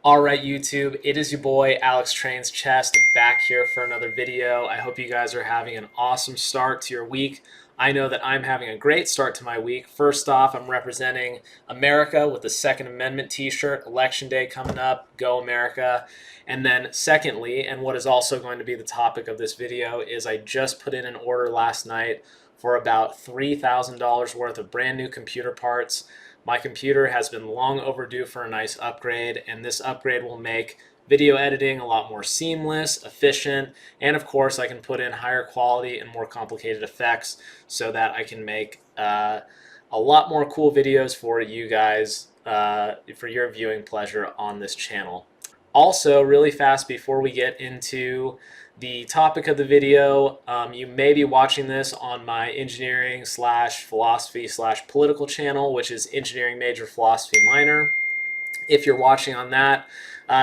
Alright YouTube, it is your boy Alex Trains Chest back here for another video. I hope you guys are having an awesome start to your week. I know that I'm having a great start to my week. First off, I'm representing America with the Second Amendment t-shirt. Election Day coming up, go America. And then secondly, and what is also going to be the topic of this video, is I just put in an order last night for about $3,000 worth of brand new computer parts. My computer has been long overdue for a nice upgrade, and this upgrade will make video editing a lot more seamless, efficient, and of course I can put in higher quality and more complicated effects so that I can make a lot more cool videos for you guys for your viewing pleasure on this channel. Also, really fast before we get into the topic of the video, you may be watching this on my engineering slash philosophy slash political channel, which is engineering major, philosophy minor. If you're watching on that,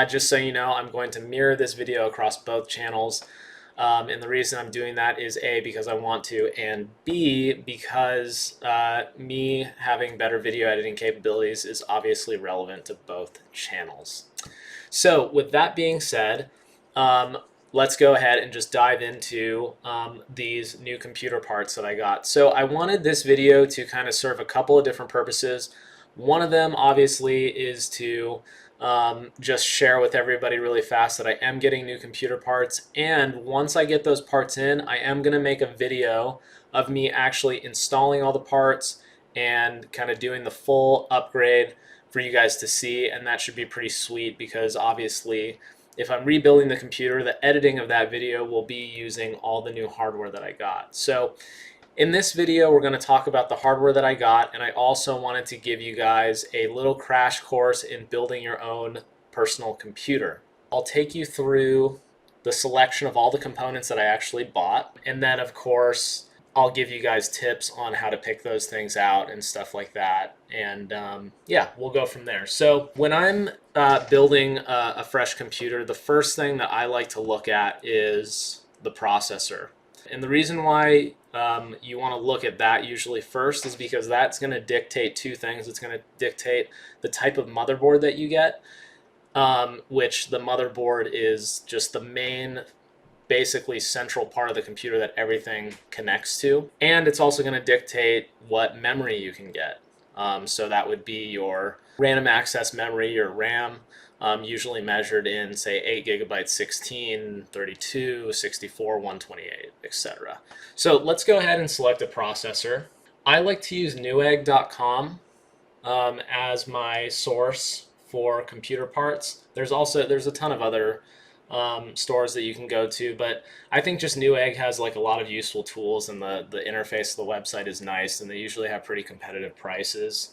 just so you know, I'm going to mirror this video across both channels. And the reason I'm doing that is A, because I want to, and B, because me having better video editing capabilities is obviously relevant to both channels. So with that being said, let's go ahead and just dive into these new computer parts that I got. So I wanted this video to kind of serve a couple of different purposes. One of them obviously is to just share with everybody really fast that I am getting new computer parts, and once I get those parts in, I am going to make a video of me actually installing all the parts and kind of doing the full upgrade for you guys to see, and that should be pretty sweet because obviously if I'm rebuilding the computer, the editing of that video will be using all the new hardware that I got. So in this video, we're going to talk about the hardware that I got, and I also wanted to give you guys a little crash course in building your own personal computer. I'll take you through the selection of all the components that I actually bought, and then of course I'll give you guys tips on how to pick those things out and stuff like that. And yeah, we'll go from there. So when I'm building a fresh computer, the first thing that I like to look at is the processor. And the reason why you want to look at that usually first is because that's going to dictate two things. It's going to dictate the type of motherboard that you get, which the motherboard is just the main basically central part of the computer that everything connects to, and it's also going to dictate what memory you can get. So that would be your random access memory, your RAM, usually measured in say 8 gigabytes, 16, 32, 64, 128, etc. So let's go ahead and select a processor. I like to use newegg.com as my source for computer parts. There's a ton of other stores that you can go to, but I think just Newegg has like a lot of useful tools, and the interface of the website is nice, and they usually have pretty competitive prices.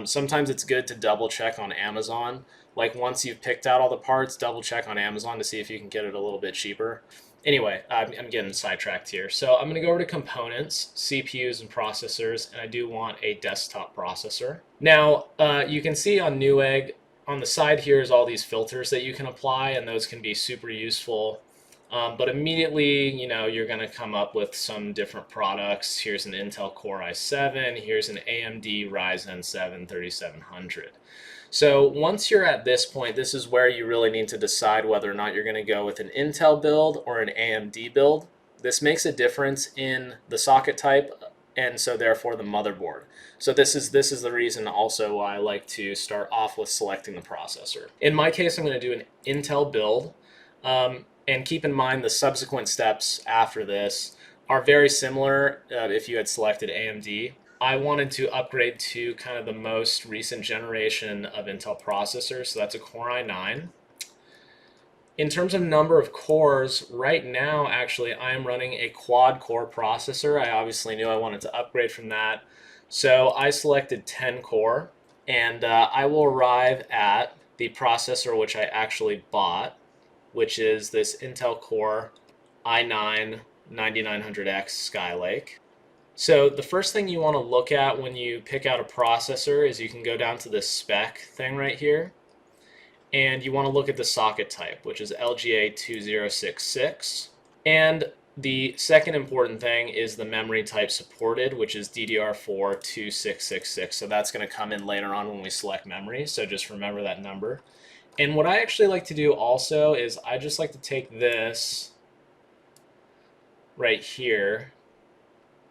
Sometimes it's good to double check on Amazon. Like once you've picked out all the parts, double check on Amazon to see if you can get it a little bit cheaper. Anyway, I'm getting sidetracked here. So I'm going to go over to components, CPUs and processors, and I do want a desktop processor. Now you can see on Newegg, on the side here is all these filters that you can apply, and those can be super useful. But immediately, you know, you're going to come up with some different products. Here's an Intel Core i7. Here's an AMD Ryzen 7 3700. So once you're at this point, this is where you really need to decide whether or not you're going to go with an Intel build or an AMD build. This makes a difference in the socket type, and so therefore the motherboard. So this is the reason also why I like to start off with selecting the processor. In my case, I'm going to do an Intel build, and keep in mind the subsequent steps after this are very similar if you had selected AMD. I wanted to upgrade to kind of the most recent generation of Intel processors, so that's a Core i9. In terms of number of cores, right now actually I am running a quad core processor. I obviously knew I wanted to upgrade from that, so I selected 10 core, and I will arrive at the processor which I actually bought, which is this Intel Core i9 9900X Skylake. So the first thing you want to look at when you pick out a processor is you can go down to this spec thing right here, and you want to look at the socket type, which is LGA 2066. And the second important thing is the memory type supported, which is DDR4 2666. So that's going to come in later on when we select memory, so just remember that number. And what I actually like to do also is I just like to take this right here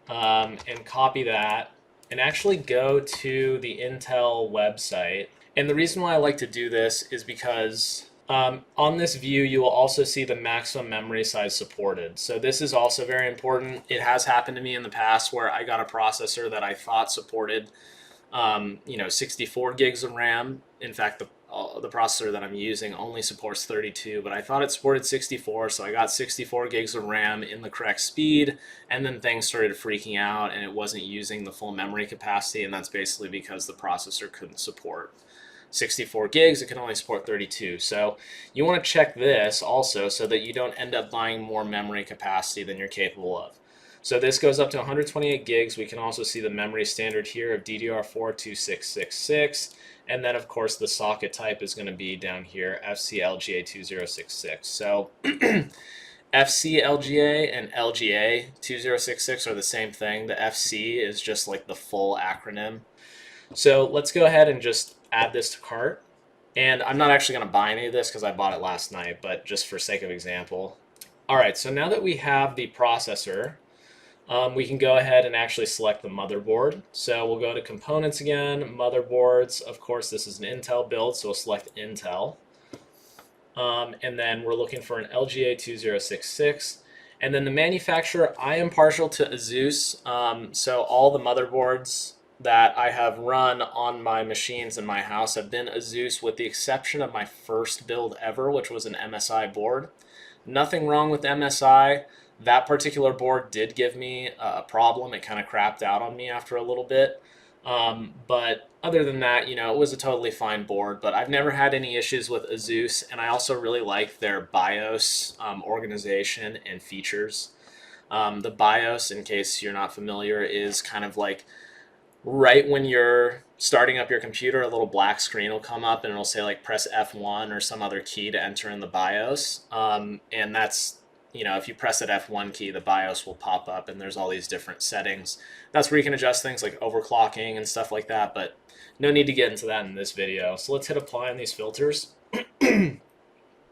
and copy that and actually go to the Intel website. And the reason why I like to do this is because on this view, you will also see the maximum memory size supported. So this is also very important. It has happened to me in the past where I got a processor that I thought supported 64 gigs of RAM. In fact, the processor that I'm using only supports 32, but I thought it supported 64, so I got 64 gigs of RAM in the correct speed, and then things started freaking out and it wasn't using the full memory capacity, and that's basically because the processor couldn't support 64 gigs, it can only support 32. So you want to check this also so that you don't end up buying more memory capacity than you're capable of. So this goes up to 128 gigs. We can also see the memory standard here of DDR4 2666. And then, of course, the socket type is going to be down here, FCLGA 2066. So FCLGA and LGA 2066 are the same thing. The FC is just like the full acronym. So let's go ahead and just add this to cart. And I'm not actually going to buy any of this because I bought it last night, but just for sake of example. All right, so now that we have the processor, we can go ahead and actually select the motherboard. So we'll go to components again, motherboards. Of course, this is an Intel build, so we'll select Intel. And then we're looking for an LGA 2066. And then the manufacturer, I am partial to Asus. So all the motherboards that I have run on my machines in my house have been Asus, with the exception of my first build ever, which was an MSI board. Nothing wrong with MSI. That particular board did give me a problem. It kind of crapped out on me after a little bit. But other than that, it was a totally fine board. But I've never had any issues with Asus, and I also really like their BIOS organization and features. The BIOS, in case you're not familiar, is kind of like right when you're starting up your computer, a little black screen will come up and it'll say like press F1 or some other key to enter in the BIOS. And that's, if you press that F1 key, the BIOS will pop up and there's all these different settings. That's where you can adjust things like overclocking and stuff like that, but no need to get into that in this video. So let's hit apply on these filters. And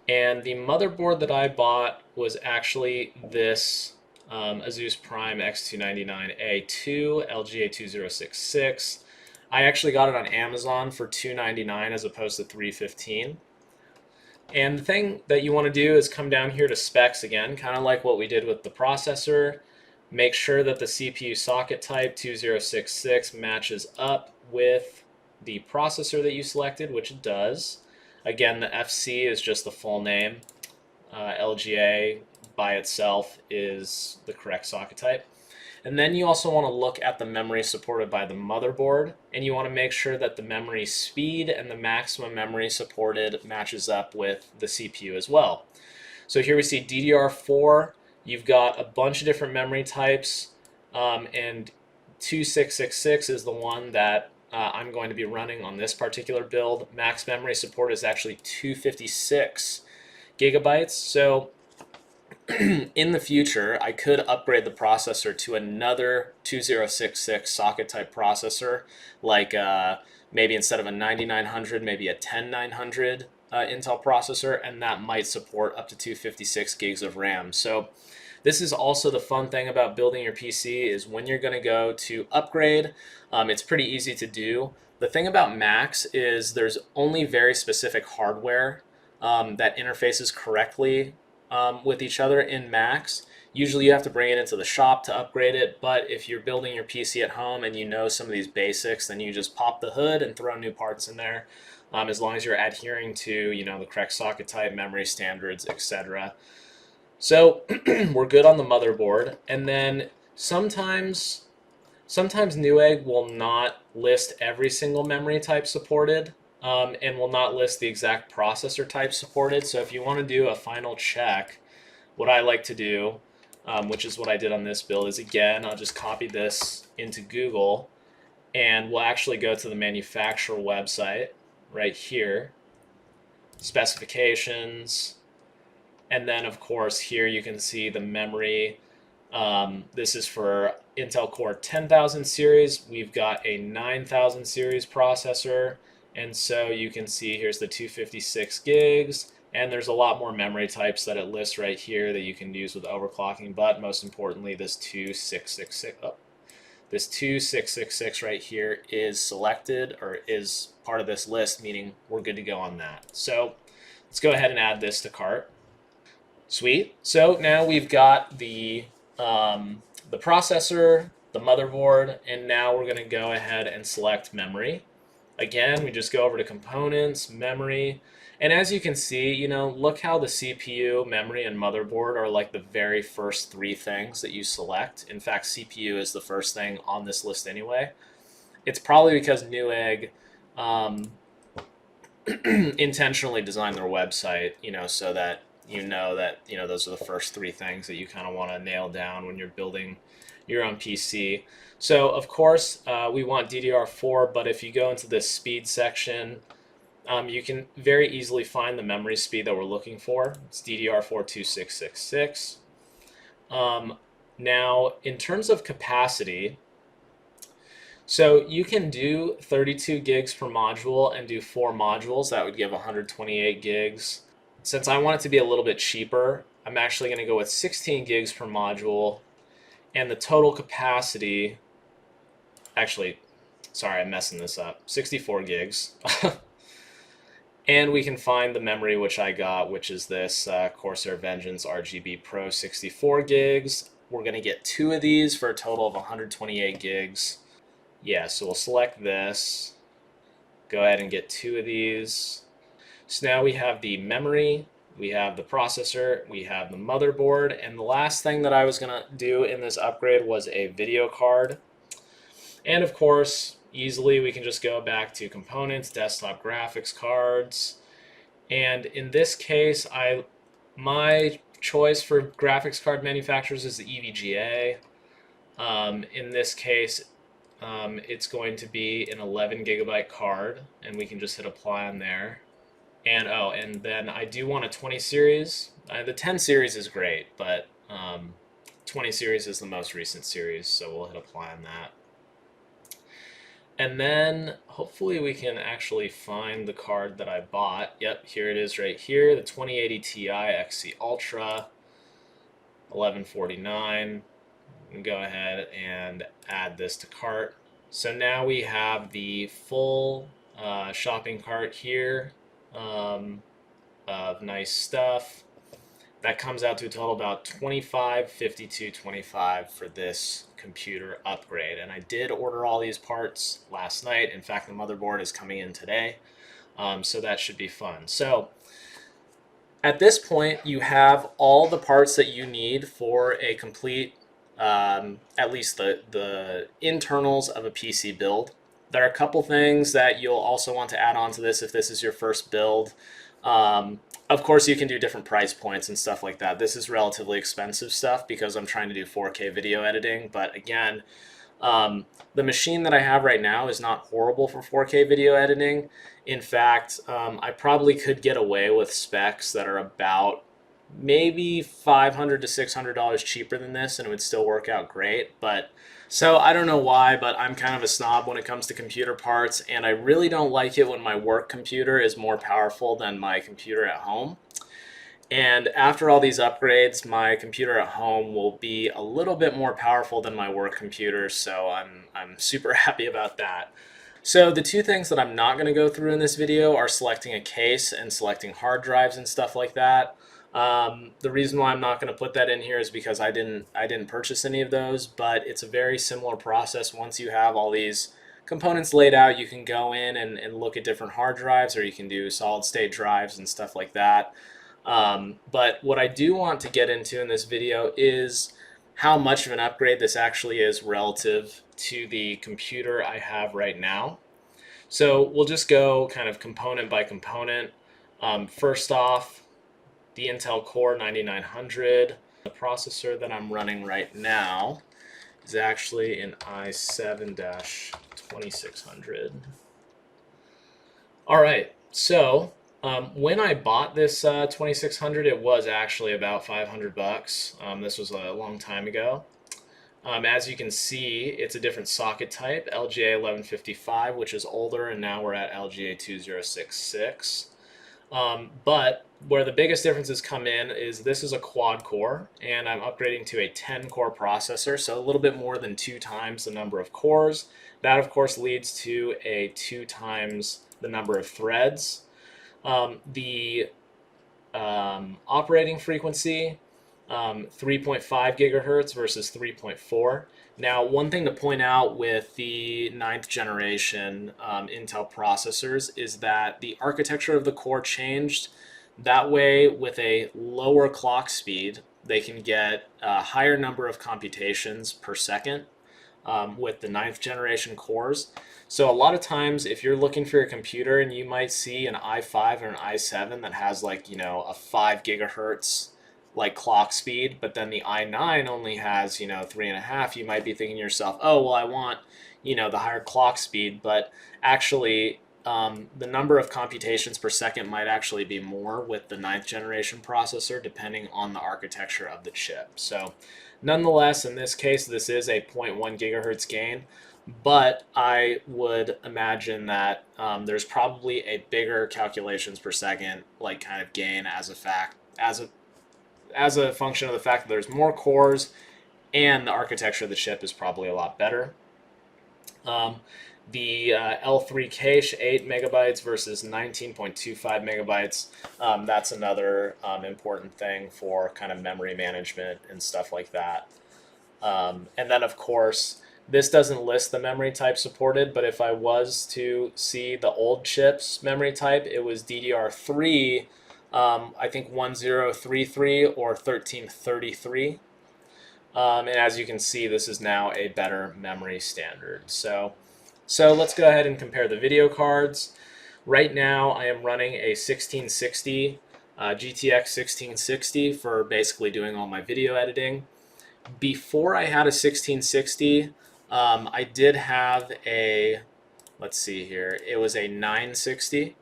the motherboard that I bought was actually this Asus Prime X299A2 LGA 2066. I actually got it on Amazon for $299 as opposed to $315. And the thing that you want to do is come down here to specs again, kind of like what we did with the processor. Make sure that the CPU socket type 2066 matches up with the processor that you selected, which it does. Again, the FC is just the full name. LGA by itself is the correct socket type. And then you also want to look at the memory supported by the motherboard, and you want to make sure that the memory speed and the maximum memory supported matches up with the CPU as well. So here we see DDR4, you've got a bunch of different memory types, and 2666 is the one that I'm going to be running on this particular build. Max memory support is actually 256 gigabytes. So in the future, I could upgrade the processor to another 2066 socket type processor, like maybe instead of a 9900, maybe a 10900 Intel processor, and that might support up to 256 gigs of RAM. So this is also the fun thing about building your PC, is when you're going to go to upgrade, it's pretty easy to do. The thing about Macs is there's only very specific hardware that interfaces correctly with each other in Macs. Usually you have to bring it into the shop to upgrade it, but if you're building your PC at home and you know some of these basics, then you just pop the hood and throw new parts in there, as long as you're adhering to the correct socket type, memory standards, etc. So we're good on the motherboard. And then sometimes Newegg will not list every single memory type supported, and will not list the exact processor type supported. So if you want to do a final check, what I like to do, which is what I did on this build, is again, I'll just copy this into Google, and we'll actually go to the manufacturer website right here, specifications, and then of course here you can see the memory. This is for Intel Core 10,000 series. We've got a 9,000 series processor, And so you can see here's the 256 gigs, and there's a lot more memory types that it lists right here that you can use with overclocking, but most importantly, this 2666 right here is selected or is part of this list, meaning we're good to go on that. So let's go ahead and add this to cart. Sweet. So now we've got the processor, the motherboard, and now we're going to go ahead and select memory. Again, we just go over to components, memory, and as you can see, look how the CPU, memory, and motherboard are like the very first three things that you select. In fact, CPU is the first thing on this list anyway. It's probably because Newegg intentionally designed their website, so that those are the first three things that you kind of want to nail down when you're building your own PC. So of course we want DDR4, but if you go into this speed section, you can very easily find the memory speed that we're looking for. It's DDR4 2666. Now, in terms of capacity, so you can do 32 gigs per module and do 4 modules. That would give 128 gigs. Since I want it to be a little bit cheaper, I'm actually going to go with 16 gigs per module, and the total capacity, actually, sorry, I'm messing this up, 64 gigs. And we can find the memory which I got, which is this Corsair Vengeance RGB Pro 64 gigs. We're going to get 2 of these for a total of 128 gigs. Yeah, so we'll select this, go ahead and get 2 of these. So now we have the memory, we have the processor, we have the motherboard, and the last thing that I was going to do in this upgrade was a video card. And of course, easily we can just go back to components, desktop graphics cards, and in this case, my choice for graphics card manufacturers is the EVGA. In this case, it's going to be an 11 gigabyte card, and we can just hit apply on there. And then I do want a 20 series. The 10 series is great, but 20 series is the most recent series, so we'll hit apply on that. And then hopefully we can actually find the card that I bought. Yep, here it is right here, the 2080 Ti XC Ultra, 1149. And go ahead and add this to cart. So now we have the full shopping cart here of nice stuff. That comes out to a total about $25.52.25 for this computer upgrade. And I did order all these parts last night. In fact, the motherboard is coming in today, so that should be fun. So at this point, you have all the parts that you need for a complete, at least the internals of a PC build. There are a couple things that you'll also want to add on to this if this is your first build. Of course, you can do different price points and stuff like that. This is relatively expensive stuff because I'm trying to do 4K video editing. But again, the machine that I have right now is not horrible for 4K video editing. In fact, I probably could get away with specs that are about maybe $500 to $600 cheaper than this, and it would still work out great. But so I don't know why, but I'm kind of a snob when it comes to computer parts, and I really don't like it when my work computer is more powerful than my computer at home. And after all these upgrades, my computer at home will be a little bit more powerful than my work computer, so I'm super happy about that. So the two things that I'm not going to go through in this video are selecting a case and selecting hard drives and stuff like that. The reason why I'm not going to put that in here is because I didn't purchase any of those, but it's a very similar process. Once you have all these components laid out, you can go in and look at different hard drives, or you can do solid state drives and stuff like that. But what I do want to get into in this video is how much of an upgrade this actually is relative to the computer I have right now. So we'll just go kind of component by component. First off, the Intel Core 9900. The processor that I'm running right now is actually an i7-2600. All right, so when I bought this 2600, it was actually about 500 bucks. This was a long time ago. As you can see, it's a different socket type, LGA 1155, which is older, and now we're at LGA 2066. But where the biggest differences come in is this is a quad core, and I'm upgrading to a 10 core processor, so a little bit more than 2 times the number of cores. That, of course, leads to a 2 times the number of threads. The operating frequency, 3.5 gigahertz versus 3.4. Now, one thing to point out with the 9th generation Intel processors is that the architecture of the core changed. That way, with a lower clock speed, they can get a higher number of computations per second with the 9th generation cores. So a lot of times, if you're looking for your computer and you might see an i5 or an i7 that has like, a 5 gigahertz like clock speed, but then the i9 only has, 3.5, you might be thinking to yourself, oh, well, I want, the higher clock speed, but actually the number of computations per second might actually be more with the 9th generation processor, depending on the architecture of the chip. So nonetheless, in this case, this is a 0.1 gigahertz gain, but I would imagine that there's probably a bigger calculations per second like kind of gain as a function of the fact that there's more cores and the architecture of the chip is probably a lot better. The L3 cache, 8 megabytes versus 19.25 megabytes. That's another important thing for kind of memory management and stuff like that. And then, of course, this doesn't list the memory type supported, but if I was to see the old chip's memory type, it was DDR3, I think 1033 or 1333. And as you can see, this is now a better memory standard. So let's go ahead and compare the video cards. Right now, I am running a 1660, GTX 1660 for basically doing all my video editing. Before I had a 1660, I did have a, let's see here, it was a 960.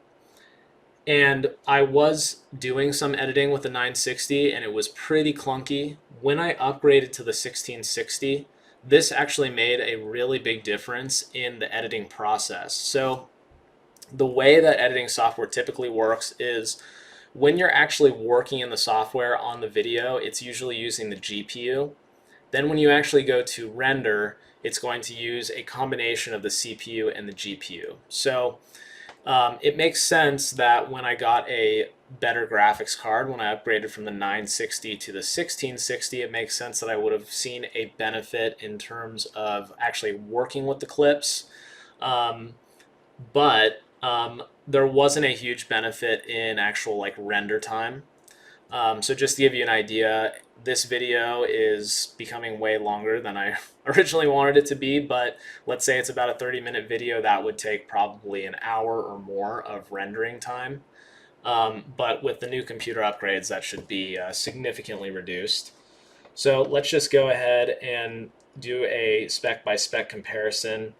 And I was doing some editing with the 960, and it was pretty clunky. When I upgraded to the 1660, this actually made a really big difference in the editing process. So the way that editing software typically works is when you're actually working in the software on the video, it's usually using the GPU. Then when you actually go to render, it's going to use a combination of the CPU and the GPU. So it makes sense that when I got a better graphics card, when I upgraded from the 960 to the 1660, it makes sense that I would have seen a benefit in terms of actually working with the clips. But there wasn't a huge benefit in actual like render time. So just to give you an idea, this video is becoming way longer than I originally wanted it to be, but let's say it's about a 30-minute video, that would take probably an hour or more of rendering time. But with the new computer upgrades, that should be significantly reduced. So let's just go ahead and do a spec-by-spec comparison.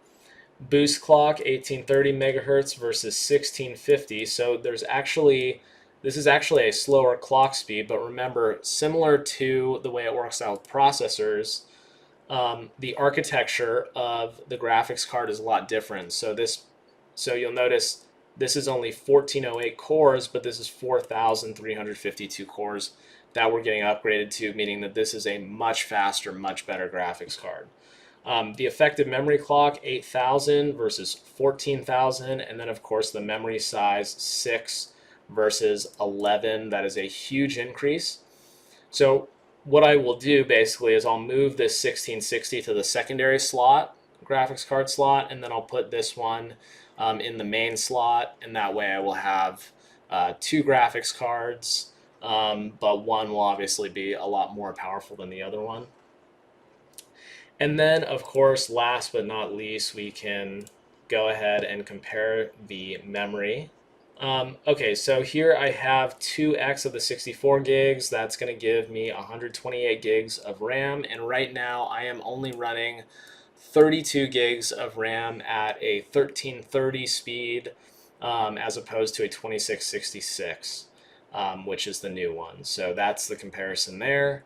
Boost clock, 1830 megahertz versus 1650. So this is actually a slower clock speed, but remember, similar to the way it works out with processors, the architecture of the graphics card is a lot different. So you'll notice this is only 1408 cores, but this is 4,352 cores that we're getting upgraded to, meaning that this is a much faster, much better graphics card. The effective memory clock, 8,000 versus 14,000, and then of course the memory size, 6 versus 11. That is a huge increase. So what I will do basically is I'll move this 1660 to the secondary slot, graphics card slot, and then I'll put this one in the main slot, and that way I will have 2 graphics cards, but one will obviously be a lot more powerful than the other one. And then, of course, last but not least, we can go ahead and compare the memory. Okay, so here I have 2x of the 64 gigs. That's going to give me 128 gigs of RAM. And right now I am only running 32 gigs of RAM at a 1330 speed as opposed to a 2666, which is the new one. So that's the comparison there.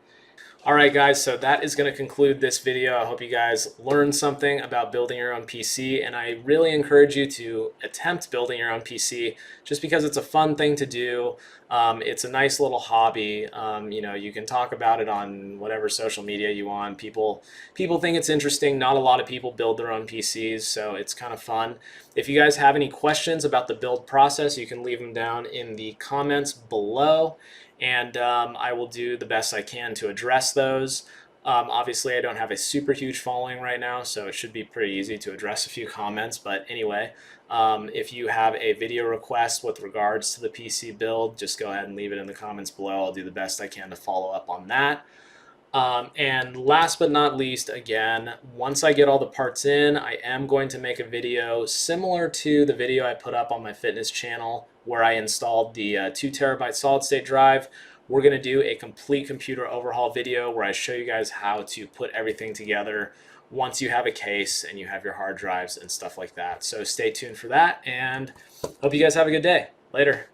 All right, guys, so that is going to conclude this video. I hope you guys learned something about building your own PC, and I really encourage you to attempt building your own PC just because it's a fun thing to do. It's a nice little hobby. You can talk about it on whatever social media you want. People think it's interesting. Not a lot of people build their own PCs, so it's kind of fun. If you guys have any questions about the build process, you can leave them down in the comments below, and I will do the best I can to address those. Obviously, I don't have a super huge following right now, so it should be pretty easy to address a few comments. But anyway, if you have a video request with regards to the PC build, just go ahead and leave it in the comments below. I'll do the best I can to follow up on that. And last but not least, again, once I get all the parts in, I am going to make a video similar to the video I put up on my fitness channel where I installed the 2 terabyte solid state drive. We're going to do a complete computer overhaul video where I show you guys how to put everything together once you have a case and you have your hard drives and stuff like that. So stay tuned for that, and hope you guys have a good day. Later.